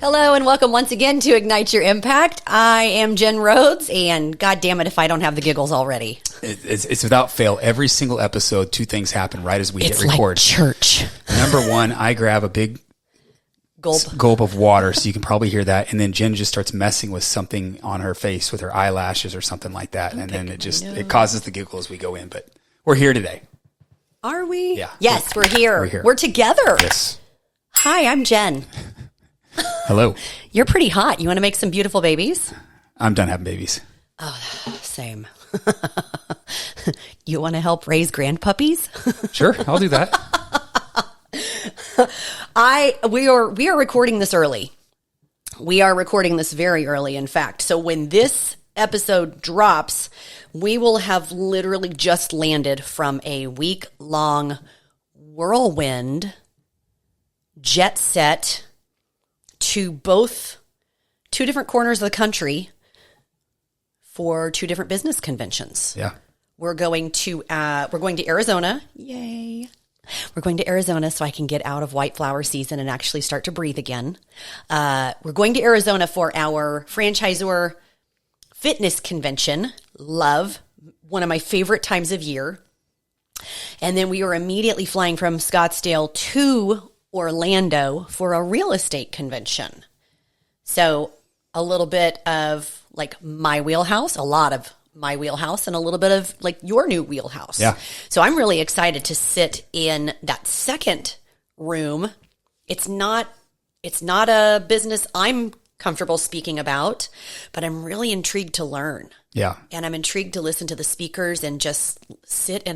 Hello and welcome once again to Ignite Your Impact. I am Jen Rhodes, and God damn it if I don't have the giggles already. It's without fail. Every single episode, two things happen right as we hit record. It's like church. Number one, I grab a big gulp of water, so you can probably hear that, and then Jen just starts messing with something on her face with her eyelashes or something like that, and then it causes the giggle as we go in. But we're here today. Are we? Yeah. Yes, we're here. We're here. We're together. Yes. Hi, I'm Jen. Hello. You're pretty hot. You want to make some beautiful babies? I'm done having babies. Oh, same. You want to help raise grandpuppies? Sure, I'll do that. We are recording this early. We are recording this very early, in fact. So when this episode drops, we will have literally just landed from a week-long whirlwind jet set to two different corners of the country for two different business conventions. Yeah. We're going to Arizona. Yay. We're going to Arizona so I can get out of white flower season and actually start to breathe again. We're going to Arizona for our franchisor fitness convention. Love. One of my favorite times of year. And then we were immediately flying from Scottsdale to Orlando for a real estate convention. So a little bit of like my wheelhouse, a lot of my wheelhouse, and a little bit of like your new wheelhouse. Yeah. So I'm really excited to sit in that second room. It's not a business I'm comfortable speaking about, but I'm really intrigued to learn. Yeah. And I'm intrigued to listen to the speakers and just sit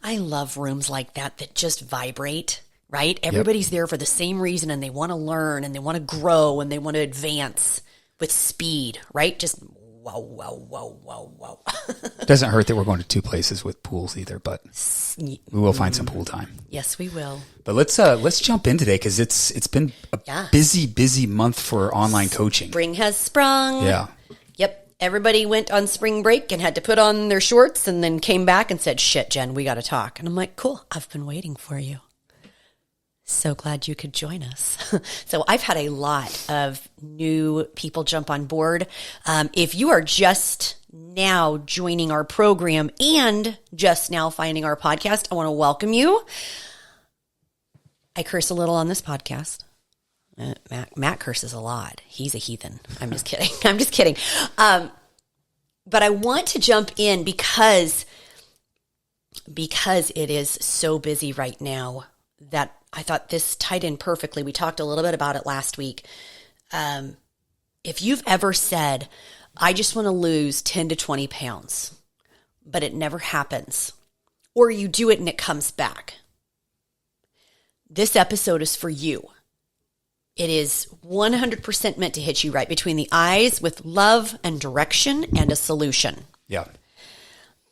I love rooms like that just vibrate. Right? Everybody's there for the same reason, and they want to learn and they want to grow and they want to advance with speed, right? Just wow, wow, wow, wow, wow. It doesn't hurt that we're going to two places with pools either, but we will find some pool time. Yes, we will. But let's jump in today because it's been a busy month for online coaching. Spring has sprung. Yeah. Yep. Everybody went on spring break and had to put on their shorts and then came back and said, "Shit, Jen, we got to talk." And I'm like, "Cool. I've been waiting for you." So glad you could join us. So I've had a lot of new people jump on board. If you are just now joining our program and just now finding our podcast, I want to welcome you. I curse a little on this podcast. Matt curses a lot. He's a heathen. I'm just kidding. I'm just kidding. But I want to jump in because it is so busy right now that I thought this tied in perfectly. We talked a little bit about it last week. If you've ever said, I just want to lose 10 to 20 pounds, but it never happens, or you do it and it comes back, this episode is for you. It is 100% meant to hit you right between the eyes with love and direction and a solution. Yeah.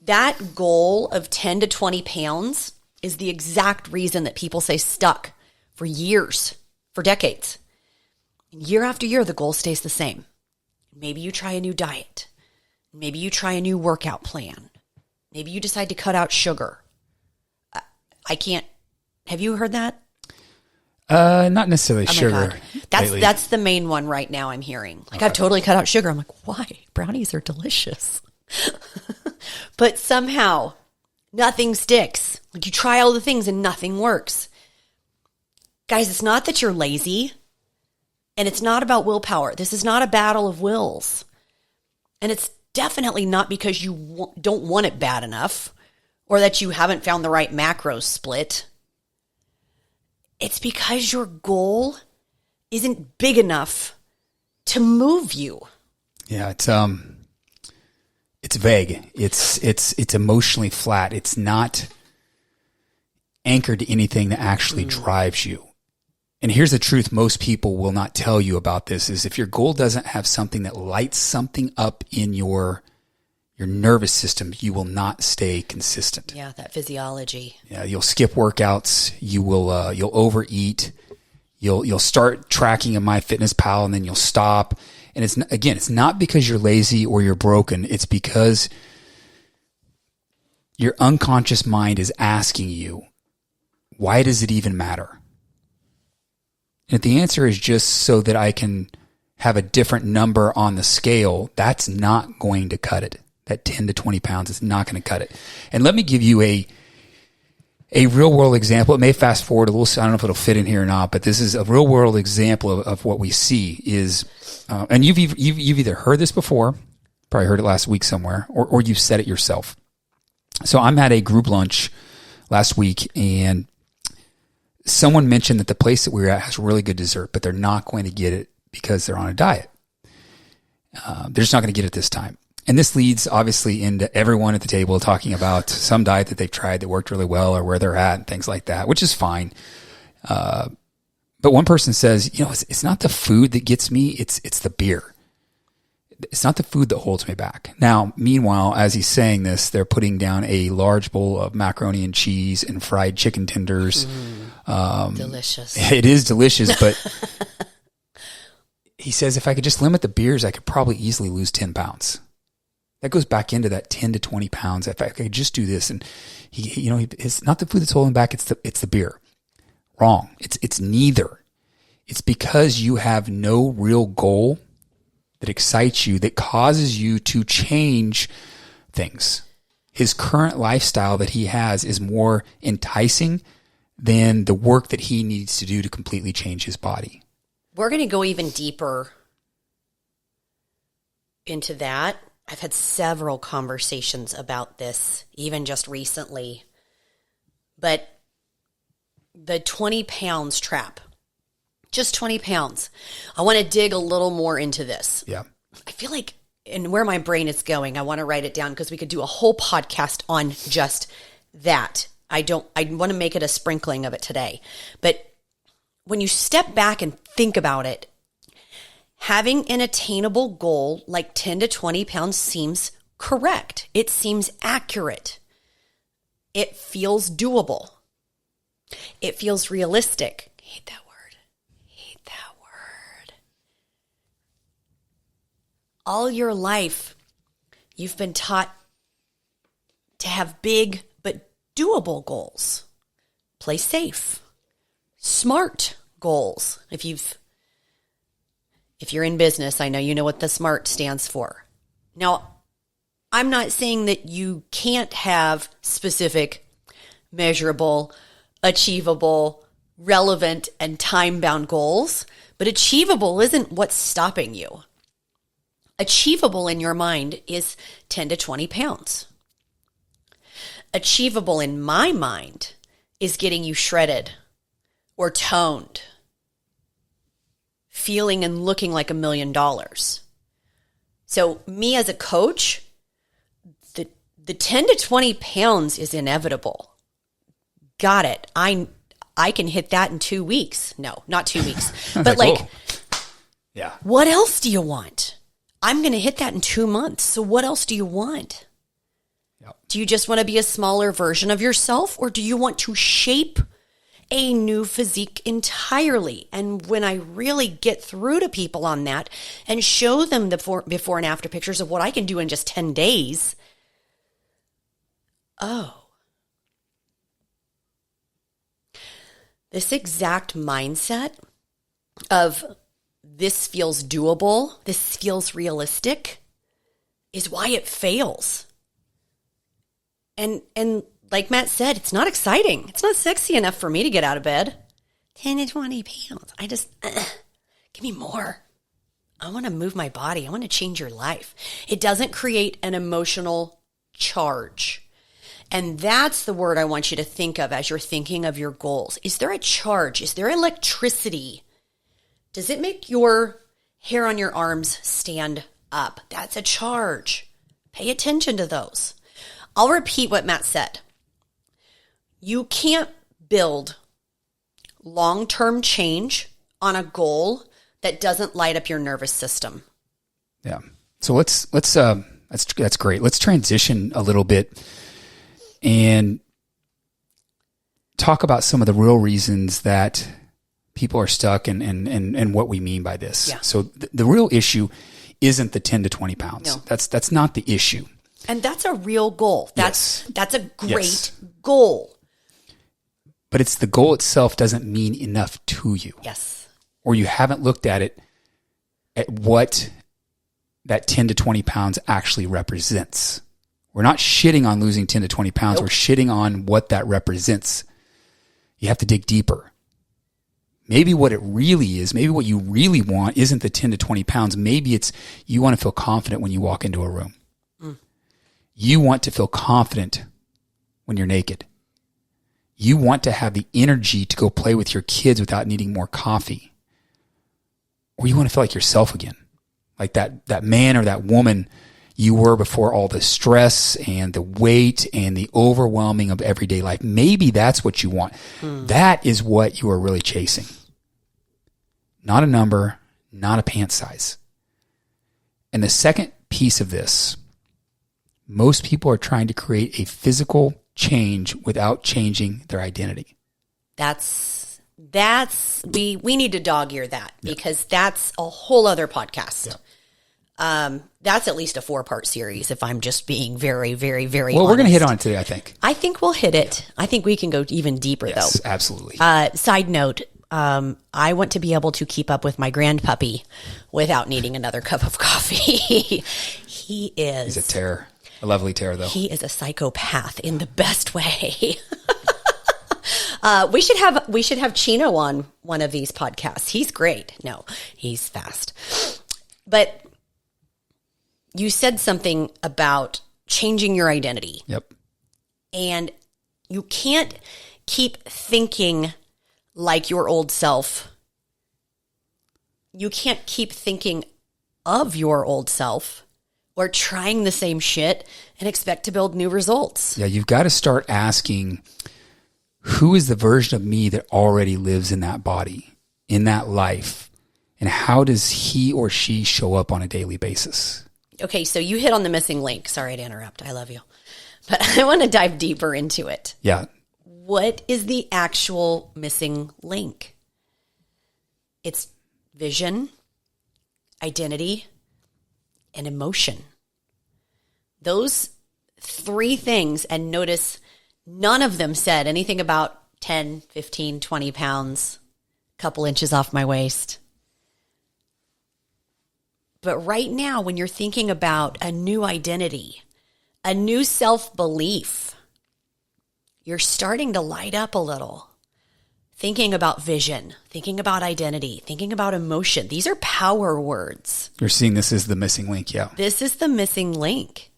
That Goal of 10 to 20 pounds is the exact reason that people stay stuck for years, for decades. Year after year, the goal stays the same. Maybe you try a new diet. Maybe you try a new workout plan. Maybe you decide to cut out sugar. Have you heard that? Not necessarily sugar. That's the main one right now I'm hearing. Like, okay. I've totally cut out sugar. I'm like, why? Brownies are delicious. But somehow nothing sticks. Like, you try all the things and nothing works. Guys, it's not that you're lazy, and it's not about willpower. This is not a battle of wills. And it's definitely not because you don't want it bad enough or that you haven't found the right macros split. It's because your goal isn't big enough to move you. Yeah, it's vague. It's emotionally flat. It's not anchored to anything that actually drives you. And here's the truth most people will not tell you about this is if your goal doesn't have something that lights something up in your nervous system, you will not stay consistent. Yeah, that physiology. Yeah, you'll skip workouts, you'll overeat, you'll start tracking in MyFitnessPal and then you'll stop. And it's not because you're lazy or you're broken. It's because your unconscious mind is asking you, why does it even matter? And if the answer is just so that I can have a different number on the scale, that's not going to cut it. That 10 to 20 pounds is not going to cut it. And let me give you a real world example. It may fast forward a little. I don't know if it'll fit in here or not, but this is a real world example of what we see is, and you've either heard this before, probably heard it last week somewhere, or you've said it yourself. So I'm at a group lunch last week, and someone mentioned that the place that we were at has really good dessert, but they're not going to get it because they're on a diet. They're just not going to get it this time. And this leads obviously into everyone at the table talking about some diet that they've tried that worked really well or where they're at and things like that, which is fine. But one person says, it's not the food that gets me. It's the beer. It's not the food that holds me back. Now, meanwhile, as he's saying this, they're putting down a large bowl of macaroni and cheese and fried chicken tenders. Delicious. It is delicious, but he says if I could just limit the beers, I could probably easily lose 10 pounds. That goes back into that 10 to 20 pounds. If I could just do this, and it's not the food that's holding back. It's the beer. Wrong. It's neither. It's because you have no real goal that excites you, that causes you to change things. His current lifestyle that he has is more enticing than the work that he needs to do to completely change his body. We're going to go even deeper into that. I've had several conversations about this, even just recently. But the 20 pounds trap, just 20 pounds. I want to dig a little more into this. Yeah. I feel like, and where my brain is going, I want to write it down because we could do a whole podcast on just that. I want to make it a sprinkling of it today. But when you step back and think about it, having an attainable goal like 10 to 20 pounds seems correct. It seems accurate. It feels doable. It feels realistic. I hate that word. All your life, you've been taught to have big but doable goals. Play safe. Smart goals. If you're in business, I know you know what the SMART stands for. Now, I'm not saying that you can't have specific, measurable, achievable, relevant, and time-bound goals, but achievable isn't what's stopping you. Achievable in your mind is 10 to 20 pounds. Achievable in my mind is getting you shredded or toned, feeling and looking like $1 million. So me as a coach, the 10 to 20 pounds is inevitable. Got it. I can hit that in 2 weeks. No, not 2 weeks. But yeah. What else do you want? I'm going to hit that in 2 months. So what else do you want? Yep. Do you just want to be a smaller version of yourself, or do you want to shape a new physique entirely? And when I really get through to people on that and show them the before and after pictures of what I can do in just 10 days, this exact mindset of this feels doable, this feels realistic, is why it fails. And like Matt said, it's not exciting. It's not sexy enough for me to get out of bed. 10 to 20 pounds. I just, give me more. I want to move my body. I want to change your life. It doesn't create an emotional charge. And that's the word I want you to think of as you're thinking of your goals. Is there a charge? Is there electricity? Does it make your hair on your arms stand up? That's a charge. Pay attention to those. I'll repeat what Matt said. You can't build long-term change on a goal that doesn't light up your nervous system. Yeah. So that's great. Let's transition a little bit and talk about some of the real reasons that people are stuck and what we mean by this. Yeah. So the real issue isn't the 10 to 20 pounds. No. That's not the issue. And that's a real goal. That's a great Yes. goal. But it's the goal itself doesn't mean enough to you. Yes. or you haven't looked at it at what that 10 to 20 pounds actually represents. We're not shitting on losing 10 to 20 pounds. Nope. We're shitting on what that represents. You have to dig deeper. Maybe what it really is, maybe what you really want isn't the 10 to 20 pounds. Maybe it's you want to feel confident when you walk into a room. You want to feel confident when you're naked. You want to have the energy to go play with your kids without needing more coffee. Or you want to feel like yourself again. Like that man or that woman you were before all the stress and the weight and the overwhelming of everyday life. Maybe that's what you want. That is what you are really chasing. Not a number, not a pant size. And the second piece of this, most people are trying to create a physical change without changing their identity. We need to dog ear that because that's a whole other podcast. That's at least a 4-part series if I'm just being very, very, very honest. We're going to hit on it today, I think. I think we'll hit it. Yeah. I think we can go even deeper though. Absolutely. Side note, I want to be able to keep up with my grandpuppy without needing another cup of coffee. He's a terror. A lovely terror, though. He is a psychopath in the best way. We should have Chino on one of these podcasts. He's great. No, he's fast. But you said something about changing your identity. Yep. And you can't keep thinking like your old self. You can't keep thinking of your old self or trying the same shit and expect to build new results. Yeah, you've got to start asking, who is the version of me that already lives in that body, in that life? And how does he or she show up on a daily basis? Okay, so you hit on the missing link. Sorry to interrupt. I love you. But I want to dive deeper into it. Yeah. What is the actual missing link? It's vision, identity, and emotion. Those 3 things, and notice none of them said anything about 10, 15, 20 pounds, a couple inches off my waist. But right now, when you're thinking about a new identity, a new self-belief, you're starting to light up a little. Thinking about vision, thinking about identity, thinking about emotion. These are power words. You're seeing this as the missing link, yeah. This is the missing link.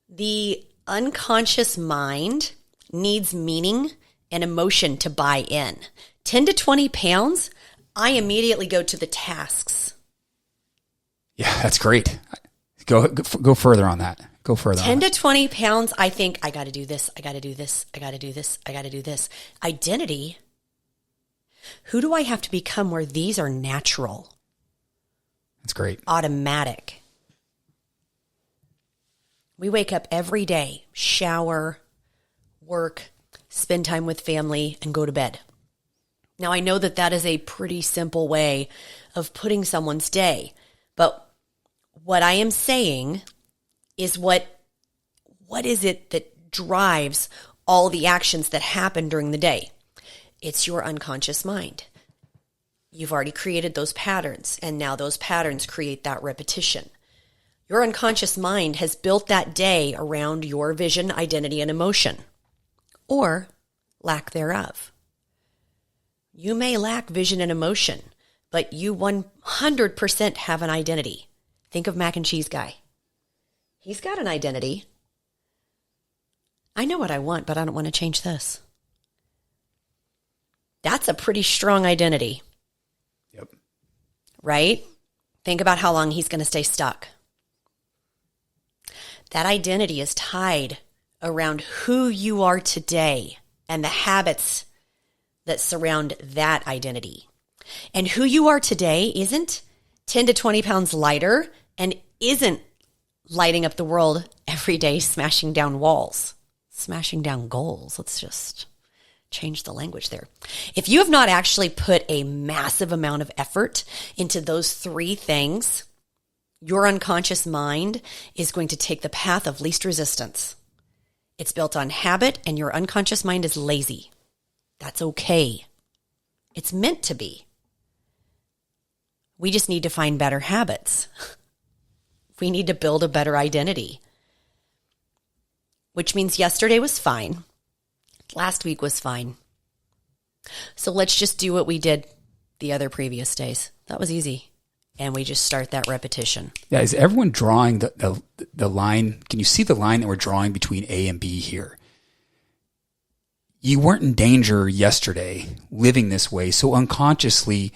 The unconscious mind needs meaning and emotion to buy in. 10 to 20 pounds, I immediately go to the tasks. Yeah, that's great. Go further on that. Go further. 10 to 20 pounds, I think, I got to do this, I got to do this, I got to do this, I got to do this. Identity, who do I have to become where these are natural? That's great. Automatic. We wake up every day, shower, work, spend time with family, and go to bed. Now, I know that is a pretty simple way of putting someone's day, but what I am saying is what is it that drives all the actions that happen during the day? It's your unconscious mind. You've already created those patterns, and now those patterns create that repetition. Your unconscious mind has built that day around your vision, identity, and emotion, or lack thereof. You may lack vision and emotion, but you 100% have an identity. Think of Mac and Cheese Guy. He's got an identity. I know what I want, but I don't want to change this. That's a pretty strong identity. Yep. Right? Think about how long he's going to stay stuck. That identity is tied around who you are today and the habits that surround that identity. And who you are today isn't 10 to 20 pounds lighter and isn't lighting up the world every day, smashing down walls, smashing down goals. Let's just change the language there. If you have not actually put a massive amount of effort into those 3 things, your unconscious mind is going to take the path of least resistance. It's built on habit, and your unconscious mind is lazy. That's okay. It's meant to be. We just need to find better habits. We need to build a better identity, which means yesterday was fine. Last week was fine. So let's just do what we did the other previous days. That was easy. And we just start that repetition. Yeah, is everyone drawing the line? Can you see the line that we're drawing between A and B here? You weren't in danger yesterday living this way. So unconsciously,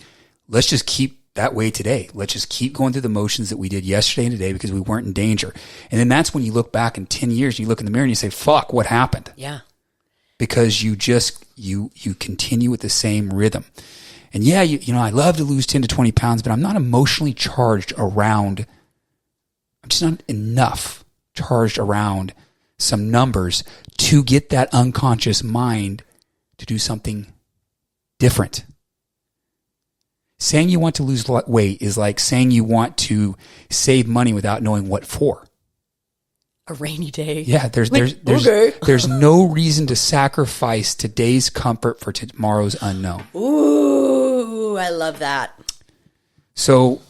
let's just keep that way today. Let's just keep going through the motions that we did yesterday and today because we weren't in danger. And then that's when you look back in 10 years and you look in the mirror and you say, fuck, what happened? Yeah. Because you just, you continue with the same rhythm. And yeah, you know, I love to lose 10 to 20 pounds, but I'm not emotionally charged around, I'm just not enough charged around some numbers to get that unconscious mind to do something different. Saying you want to lose weight is like saying you want to save money without knowing what for. A rainy day. Yeah, there's okay. there's no reason to sacrifice today's comfort for tomorrow's unknown. Ooh, I love that. So,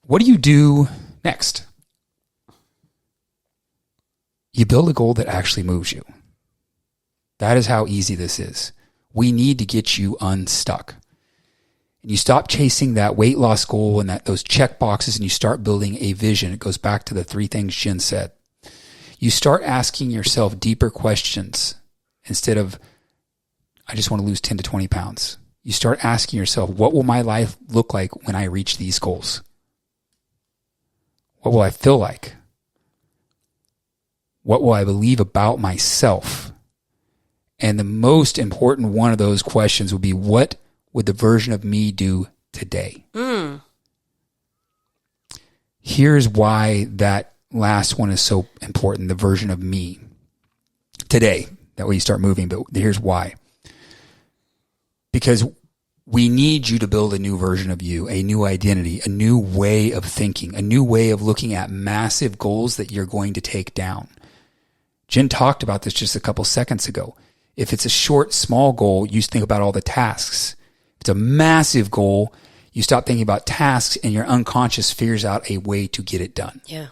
what do you do next? You build a goal that actually moves you. That is how easy this is. We need to get you unstuck. And you stop chasing that weight loss goal and those check boxes and you start building a vision. It goes back to the 3 things Jen said. You start asking yourself deeper questions instead of, I just want to lose 10 to 20 pounds. You start asking yourself, what will my life look like when I reach these goals? What will I feel like? What will I believe about myself? And the most important one of those questions will be, what would the version of me do today? Here's why that last one is so important, the version of me today. That way you start moving, but here's why. Because we need you to build a new version of you, a new identity, a new way of thinking, a new way of looking at massive goals that you're going to take down. Jen talked about this just a couple seconds ago. If it's a short, small goal, you think about all the tasks. If it's a massive goal, you stop thinking about tasks and your unconscious figures out a way to get it done. Yeah.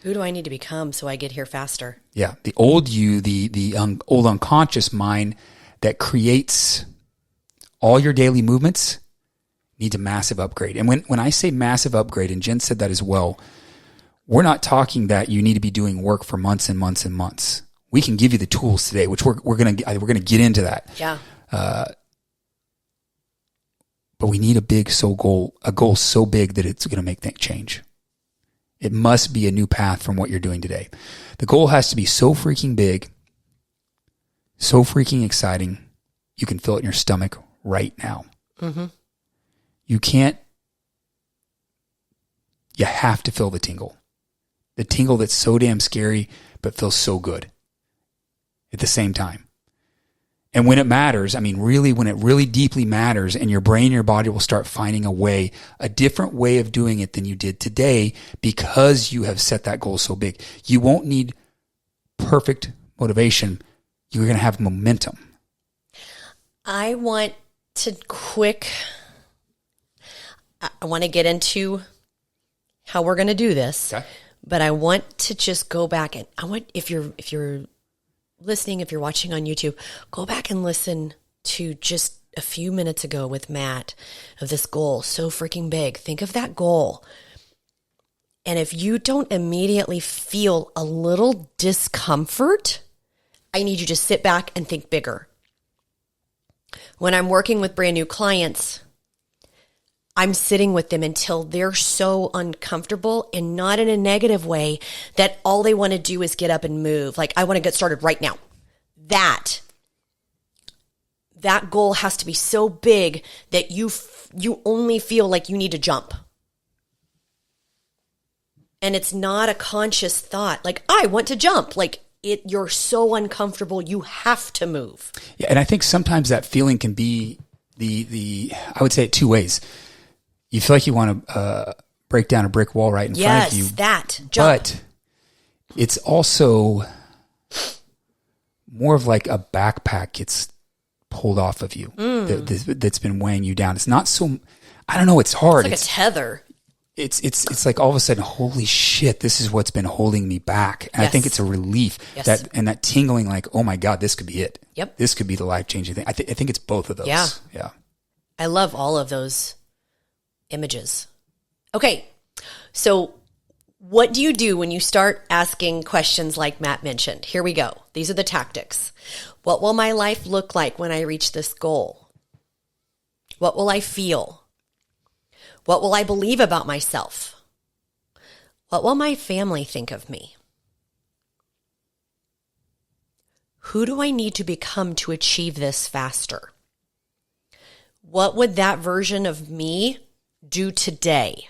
Who do I need to become so I get here faster? Yeah. The old you, the old unconscious mind that creates all your daily movements needs a massive upgrade. And when I say massive upgrade, and Jen said that as well, we're not talking that you need to be doing work for months and months and months. We can give you the tools today, which we're gonna get into that. Yeah. But we need a goal so big that it's gonna make things change. It must be a new path from what you're doing today. The goal has to be so freaking big, so freaking exciting, you can feel it in your stomach right now. Mm-hmm. You have to feel the tingle. The tingle that's so damn scary, but feels so good at the same time. And when it matters, I mean, really, when it really deeply matters, and your brain and your body will start finding a different way of doing it than you did today because you have set that goal so big. You won't need perfect motivation. You're going to have momentum. I want to get into how we're going to do this, Okay. But I want to just go back and if you're listening, if you're watching on YouTube, go back and listen to just a few minutes ago with Matt of this goal so freaking big. Think of that goal. And if you don't immediately feel a little discomfort, I need you to sit back and think bigger. When I'm working with brand new clients, I'm sitting with them until they're so uncomfortable, and not in a negative way, that all they want to do is get up and move. Like, I want to get started right now. That goal has to be so big that you only feel like you need to jump. And it's not a conscious thought. Like, I want to jump. Like, you're so uncomfortable, you have to move. Yeah, and I think sometimes that feeling can be I would say it 2 ways. You feel like you want to break down a brick wall right in front of you. Yes, that. Jump. But it's also more of like a backpack gets pulled off of you that's been weighing you down. It's not so, I don't know, it's hard. It's like a tether. it's like all of a sudden, holy shit, this is what's been holding me back. And I think it's a relief that tingling, like, oh my God, this could be it. Yep. This could be the life-changing thing. I think it's both of those. Yeah. Yeah. I love all of those images. Okay. So what do you do when you start asking questions like Matt mentioned? Here we go. These are the tactics. What will my life look like when I reach this goal? What will I feel? What will I believe about myself? What will my family think of me? Who do I need to become to achieve this faster? What would that version of me do today?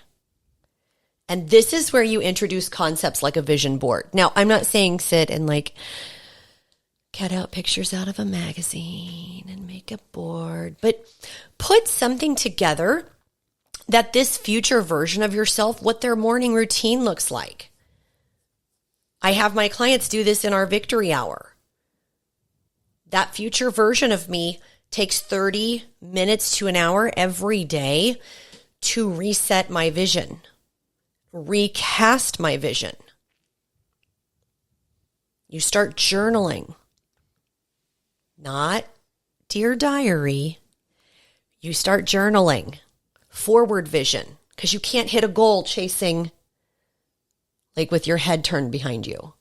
And this is where you introduce concepts like a vision board. Now, I'm not saying sit and like cut out pictures out of a magazine and make a board, but put something together that this future version of yourself, what their morning routine looks like. I have my clients do this in our victory hour. That future version of me takes 30 minutes to an hour every day to reset my vision, recast my vision. You start journaling, not dear diary. You start journaling. Forward vision, because you can't hit a goal chasing like with your head turned behind you.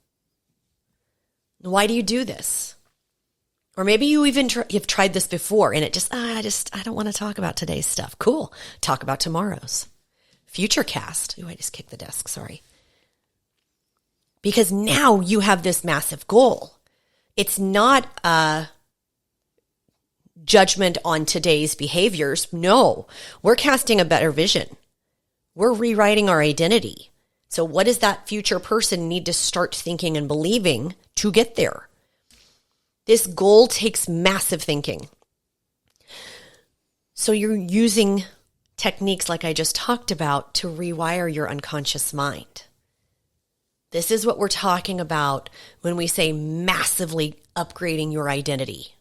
Why do you do this? Or maybe you even you've tried this before and it just, I don't want to talk about today's stuff. Cool. Talk about tomorrow's. Future cast. Ooh, I just kicked the desk. Sorry. Because now you have this massive goal. It's not a judgment on today's behaviors. No, we're casting a better vision. We're rewriting our identity. So what does that future person need to start thinking and believing to get there? This goal takes massive thinking. So you're using techniques like I just talked about to rewire your unconscious mind. This is what we're talking about when we say massively upgrading your identity.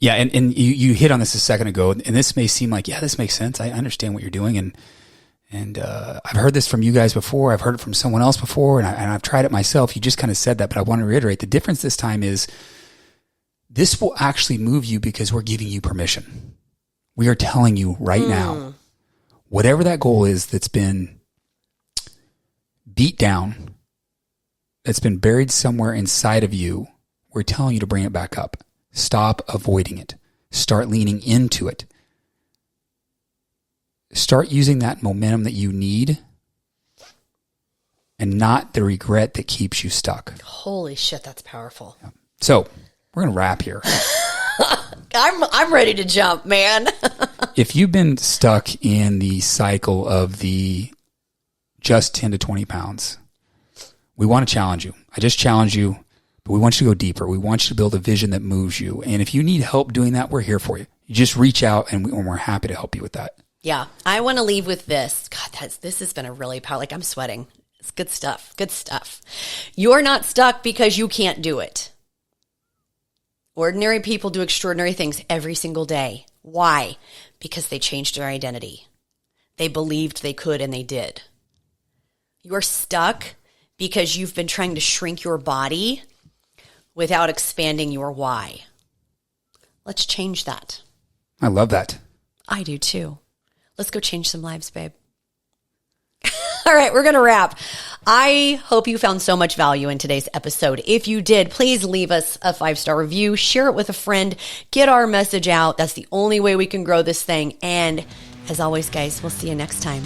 Yeah, and you hit on this a second ago, and this may seem like, yeah, this makes sense. I understand what you're doing, and I've heard this from you guys before. I've heard it from someone else before, and I've tried it myself. You just kind of said that, but I want to reiterate the difference this time is this will actually move you because we're giving you permission. We are telling you right now, whatever that goal is that's been beat down, that's been buried somewhere inside of you, we're telling you to bring it back up. Stop avoiding it. Start leaning into it. Start using that momentum that you need and not the regret that keeps you stuck. Holy shit, that's powerful. Yeah. So we're going to wrap here. I'm ready to jump, man. If you've been stuck in the cycle of the just 10 to 20 pounds, we want to challenge you. I just challenge you. But we want you to go deeper. We want you to build a vision that moves you. And if you need help doing that, we're here for you. You just reach out and we're happy to help you with that. Yeah. I want to leave with this. God, this has been a really powerful, like I'm sweating. It's good stuff. Good stuff. You're not stuck because you can't do it. Ordinary people do extraordinary things every single day. Why? Because they changed their identity. They believed they could and they did. You're stuck because you've been trying to shrink your body without expanding your why. Let's change that. I love that. I do too. Let's go change some lives, babe. All right, we're going to wrap. I hope you found so much value in today's episode. If you did, please leave us a 5-star review, share it with a friend, get our message out. That's the only way we can grow this thing. And as always, guys, we'll see you next time.